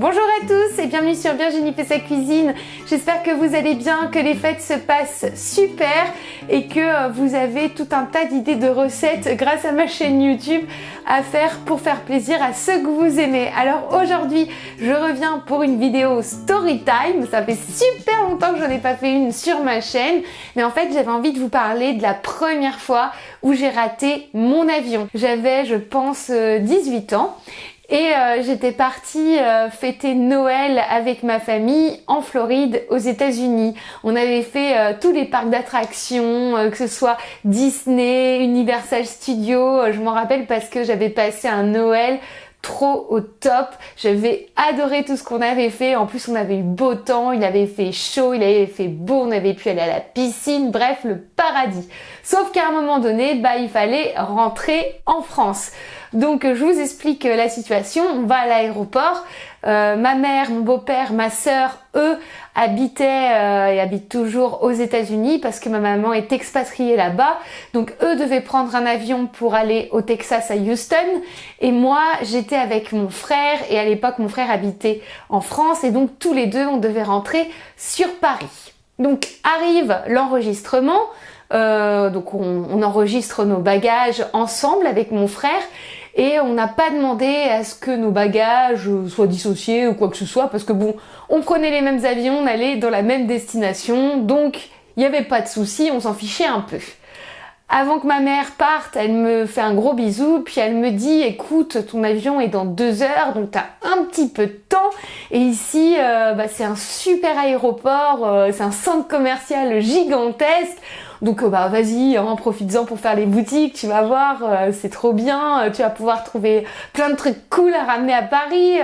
Bonjour à tous et bienvenue sur Virginie fait sa cuisine. J'espère que vous allez bien, que les fêtes se passent super et que vous avez tout un tas d'idées de recettes grâce à ma chaîne YouTube à faire pour faire plaisir à ceux que vous aimez. Alors aujourd'hui, je reviens pour une vidéo story time. Ça fait super longtemps que je n'en ai pas fait une sur ma chaîne, mais en fait j'avais envie de vous parler de la première fois où j'ai raté mon avion. J'avais, je pense, 18 ans. Et j'étais partie fêter Noël avec ma famille en Floride aux États-Unis. On avait fait tous les parcs d'attractions, que ce soit Disney, Universal Studios. Je m'en rappelle parce que j'avais passé un Noël trop au top. J'avais adoré tout ce qu'on avait fait. En plus, on avait eu beau temps, il avait fait chaud, il avait fait beau, on avait pu aller à la piscine. Bref, le paradis. Sauf qu'à un moment donné, il fallait rentrer en France. Donc, je vous explique la situation. On va à l'aéroport. Ma mère, mon beau-père, ma sœur, eux, habitaient et habitent toujours aux États-Unis parce que ma maman est expatriée là-bas. Donc, eux devaient prendre un avion pour aller au Texas à Houston. Et moi, j'étais avec mon frère. Et à l'époque, mon frère habitait en France. Et donc, tous les deux, on devait rentrer sur Paris. Donc, arrive l'enregistrement. Donc, on enregistre nos bagages ensemble avec mon frère. Et on n'a pas demandé à ce que nos bagages soient dissociés ou quoi que ce soit, parce que bon, on prenait les mêmes avions, on allait dans la même destination, donc il n'y avait pas de souci, on s'en fichait un peu. Avant que ma mère parte, elle me fait un gros bisou, puis elle me dit « Écoute, ton avion est dans 2 heures, donc t'as un petit peu de temps. Et ici, c'est un super aéroport, c'est un centre commercial gigantesque. Donc vas-y, profites-en pour faire les boutiques, tu vas voir, c'est trop bien, tu vas pouvoir trouver plein de trucs cool à ramener à Paris. »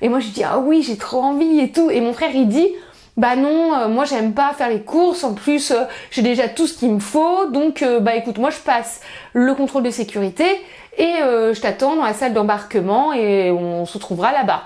Et moi je dis « Ah oui, j'ai trop envie et tout. » Et mon frère il dit « Bah non, moi j'aime pas faire les courses, en plus j'ai déjà tout ce qu'il me faut, donc écoute, moi je passe le contrôle de sécurité et je t'attends dans la salle d'embarquement et on se retrouvera là-bas. »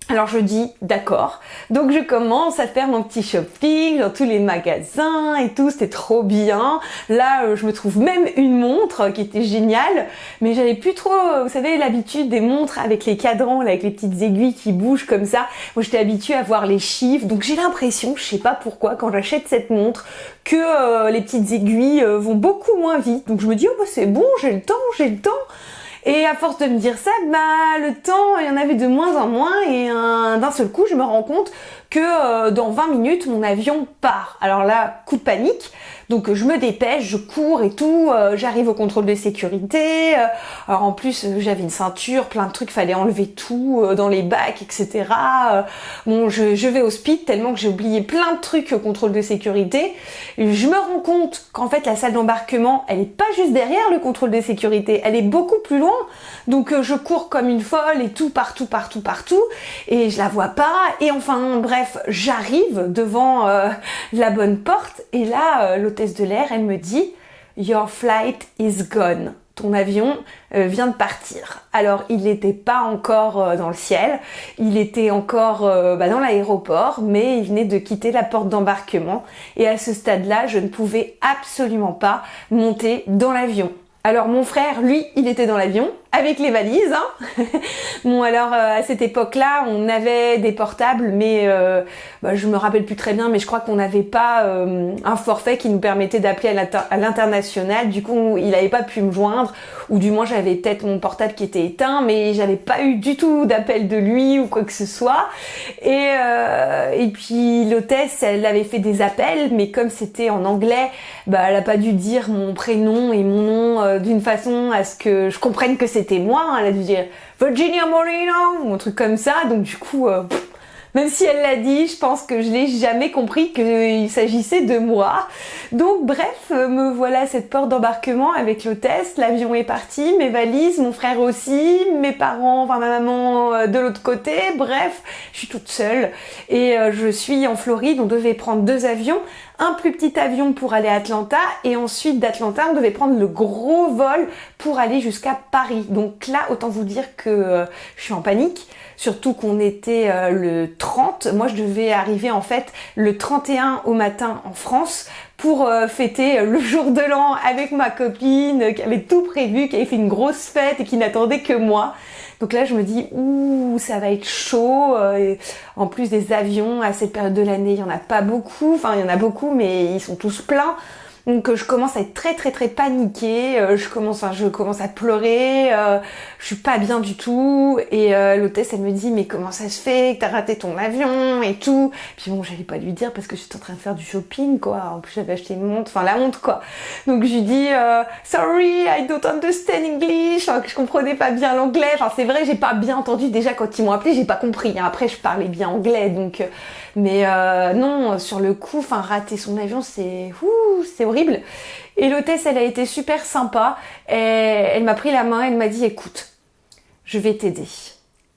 Alors je dis d'accord, donc je commence à faire mon petit shopping dans tous les magasins et tout, c'était trop bien. Là je me trouve même une montre qui était géniale, mais j'avais plus trop, vous savez, l'habitude des montres avec les cadrans, là, avec les petites aiguilles qui bougent comme ça. Moi j'étais habituée à voir les chiffres, donc j'ai l'impression, je sais pas pourquoi, quand j'achète cette montre, que les petites aiguilles vont beaucoup moins vite. Donc je me dis oh c'est bon, j'ai le temps. Et à force de me dire ça, le temps, il y en avait de moins en moins et d'un seul coup, je me rends compte que dans 20 minutes, mon avion part. Alors là, coup de panique. Donc je me dépêche, je cours et tout, j'arrive au contrôle de sécurité. Alors en plus, j'avais une ceinture, plein de trucs, fallait enlever tout dans les bacs, etc. Bon, je vais au speed tellement que j'ai oublié plein de trucs au contrôle de sécurité. Et je me rends compte qu'en fait, la salle d'embarquement, elle est pas juste derrière le contrôle de sécurité, elle est beaucoup plus loin. Donc je cours comme une folle et tout, partout. Et je la vois pas. Et enfin, bref, j'arrive devant la bonne porte. Et là, l'hôtesse de l'air, elle me dit « Your flight is gone ». Ton avion vient de partir. Alors, il n'était pas encore dans le ciel, il était encore dans l'aéroport, mais il venait de quitter la porte d'embarquement. Et à ce stade-là, je ne pouvais absolument pas monter dans l'avion. Alors mon frère, lui, il était dans l'avion avec les valises. Bon alors à cette époque-là, on avait des portables, mais je me rappelle plus très bien, mais je crois qu'on n'avait pas un forfait qui nous permettait d'appeler à l'international. Du coup, il n'avait pas pu me joindre, ou du moins j'avais peut-être mon portable qui était éteint, mais j'avais pas eu du tout d'appel de lui ou quoi que ce soit. Et puis l'hôtesse, elle avait fait des appels, mais comme c'était en anglais, elle a pas dû dire mon prénom et mon nom d'une façon à ce que je comprenne que c'était moi. Elle a dû dire Virginia Moreno ou un truc comme ça. Donc du coup, même si elle l'a dit, je pense que je l'ai jamais compris qu'il s'agissait de moi. Donc bref, me voilà à cette porte d'embarquement avec l'hôtesse, l'avion est parti, mes valises, mon frère aussi, mes parents, ma maman de l'autre côté, bref, je suis toute seule et je suis en Floride, on devait prendre 2 avions, un plus petit avion pour aller à Atlanta et ensuite d'Atlanta on devait prendre le gros vol pour aller jusqu'à Paris. Donc là, autant vous dire que je suis en panique. Surtout qu'on était le 30. Moi, je devais arriver en fait le 31 au matin en France pour fêter le jour de l'an avec ma copine qui avait tout prévu, qui avait fait une grosse fête et qui n'attendait que moi. Donc là je me dis ouh, ça va être chaud, et en plus des avions à cette période de l'année, il y en a pas beaucoup, enfin il y en a beaucoup mais ils sont tous pleins. Donc je commence à être très paniquée, je commence à pleurer, je suis pas bien du tout et l'hôtesse elle me dit mais comment ça se fait que t'as raté ton avion et tout. Puis bon, j'allais pas lui dire parce que j'étais en train de faire du shopping quoi, en plus j'avais acheté une montre, enfin la montre quoi. Donc je lui dis sorry, I don't understand English, enfin, que je comprenais pas bien l'anglais, enfin c'est vrai j'ai pas bien entendu, déjà quand ils m'ont appelé j'ai pas compris, hein. Après je parlais bien anglais donc mais non, sur le coup, enfin rater son avion c'est horrible. Et l'hôtesse elle a été super sympa, elle m'a pris la main, elle m'a dit écoute, je vais t'aider.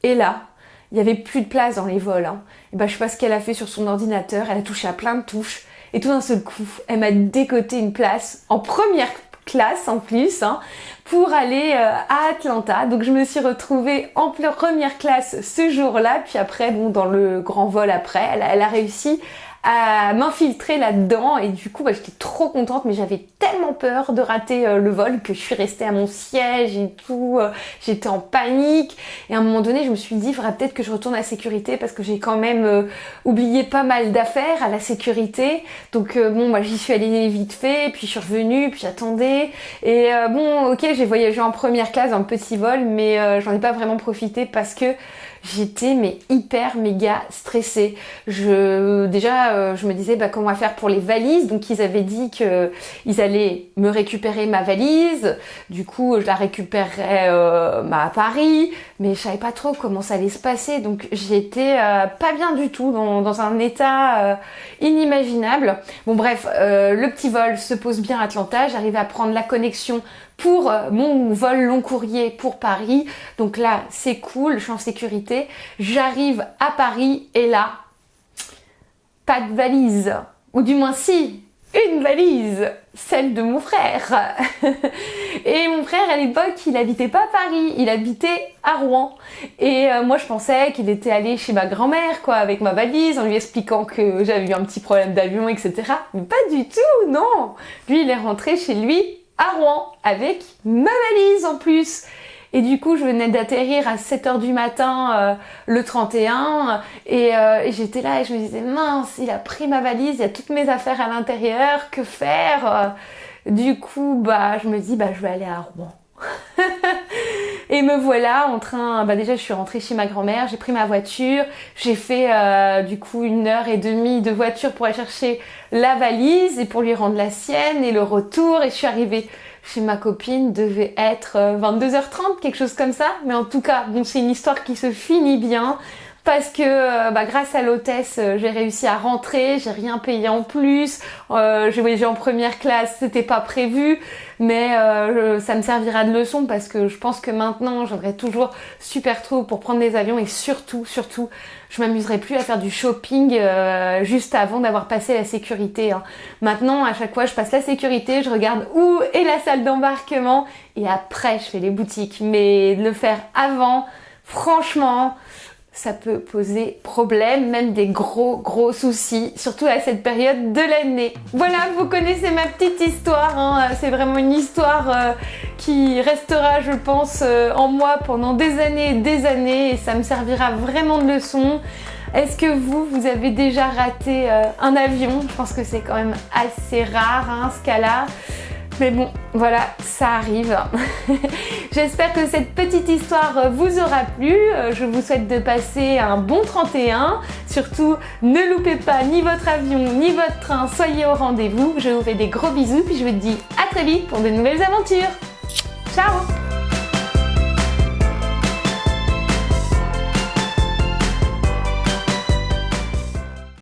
Et là, il y avait plus de place dans les vols, hein. Et ben je sais pas ce qu'elle a fait sur son ordinateur, elle a touché à plein de touches et tout d'un seul coup, elle m'a décoté une place en première classe en plus, hein, pour aller à Atlanta. Donc je me suis retrouvée en première classe ce jour-là, puis après bon dans le grand vol après, elle a réussi à m'infiltrer là-dedans et du coup j'étais trop contente, mais j'avais tellement peur de rater le vol que je suis restée à mon siège et tout, j'étais en panique et à un moment donné je me suis dit il faudra peut-être que je retourne à la sécurité parce que j'ai quand même oublié pas mal d'affaires à la sécurité. Donc bon moi j'y suis allée vite fait, puis je suis revenue, puis j'attendais et bon ok j'ai voyagé en première classe dans le petit vol, mais j'en ai pas vraiment profité parce que j'étais mais hyper méga stressée. Je me disais comment on va faire pour les valises. Donc ils avaient dit que ils allaient me récupérer ma valise. Du coup je la récupérerais à Paris, mais je savais pas trop comment ça allait se passer. Donc j'étais pas bien du tout, dans un état inimaginable. Bon bref, le petit vol se pose bien à Atlanta. J'arrive à prendre la connexion pour mon vol long courrier pour Paris. Donc là, c'est cool, je suis en sécurité. J'arrive à Paris et là, pas de valise. Ou du moins si, une valise, celle de mon frère. Et mon frère, à l'époque, il habitait pas à Paris, il habitait à Rouen. Et moi, je pensais qu'il était allé chez ma grand-mère, quoi, avec ma valise, en lui expliquant que j'avais eu un petit problème d'avion, etc. Mais pas du tout, non. Lui, il est rentré chez lui à Rouen avec ma valise en plus. Et du coup, je venais d'atterrir à 7h du matin le 31 et j'étais là et je me disais mince, il a pris ma valise, il y a toutes mes affaires à l'intérieur, que faire? Du coup, je me dis je vais aller à Rouen. Et me voilà en train, déjà je suis rentrée chez ma grand-mère, j'ai pris ma voiture, j'ai fait du coup 1h30 de voiture pour aller chercher la valise et pour lui rendre la sienne et le retour, et je suis arrivée chez ma copine, devait être 22h30, quelque chose comme ça, mais en tout cas, bon, c'est une histoire qui se finit bien. Parce que grâce à l'hôtesse, j'ai réussi à rentrer, j'ai rien payé en plus, j'ai voyagé en première classe, c'était pas prévu, mais ça me servira de leçon parce que je pense que maintenant j'aurai toujours super trop pour prendre des avions et surtout, je m'amuserai plus à faire du shopping juste avant d'avoir passé la sécurité, hein. Maintenant, à chaque fois, je passe la sécurité, je regarde où est la salle d'embarquement et après je fais les boutiques. Mais de le faire avant, franchement, ça peut poser problème, même des gros soucis, surtout à cette période de l'année. Voilà, vous connaissez ma petite histoire, hein. C'est vraiment une histoire qui restera, je pense, en moi pendant des années et ça me servira vraiment de leçon. Est-ce que vous avez déjà raté un avion? Je pense que c'est quand même assez rare, hein, ce cas-là. Mais bon, voilà, ça arrive. J'espère que cette petite histoire vous aura plu. Je vous souhaite de passer un bon 31. Surtout, ne loupez pas ni votre avion, ni votre train. Soyez au rendez-vous. Je vous fais des gros bisous, puis je vous dis à très vite pour de nouvelles aventures. Ciao!